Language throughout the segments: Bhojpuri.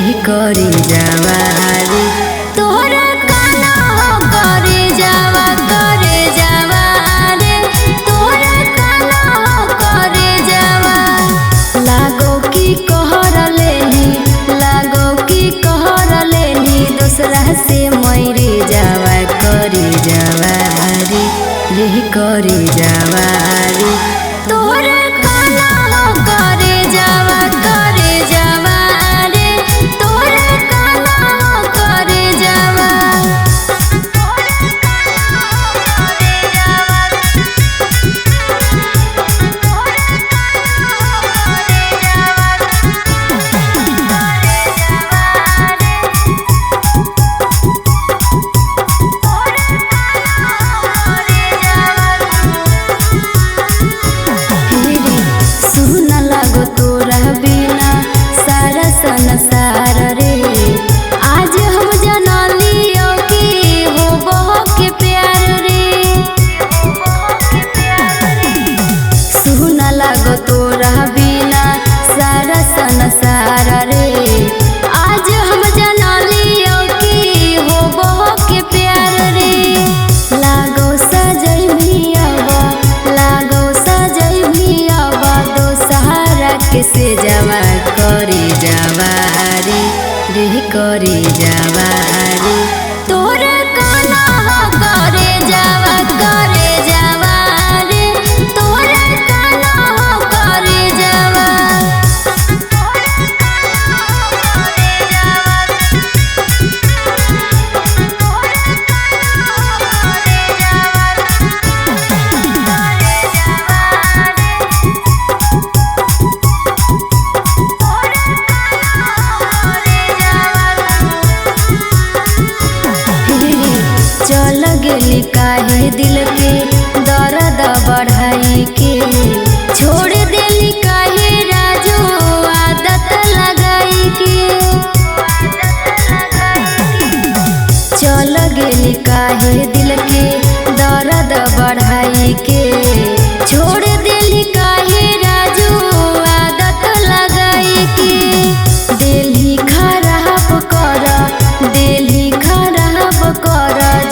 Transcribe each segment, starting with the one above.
रे करे जावा रे तोहरा काना हो करे जावा रे तोहरा काना हो करे जावा लागो की कहर लेनी दूसरा से मरे जावा करे जावा रे करे जावा रे तोहरा काना हो करे जावा रे तोहरा काना हो करे जावा संसार रे आज हम जाना लियो कि हो बहो के प्यार रे सुना लागो तोरा बिना सारा संसार रे आज हम जाना लियो कि हो बहो के प्यार रे लागो सजई भी आवा दो सहारा के से जावा करे जावा रे करे जावा रे तोरा काना हो करे जावा रे तोरा काना हो करे जावा चल गेली काहे दिल के दर्द बढ़ाई के छोड़ देली काहे राजू आदत लगाई के चल गेली काहे दिल के दर्द बढ़ाई के छोड़ देली काहे राजू आदत लगाई के दिल खराब कर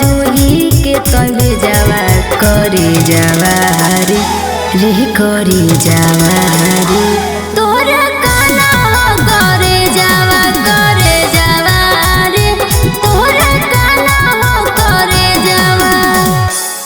जूही के तबे जावा करे जावा रे करे जावा रे।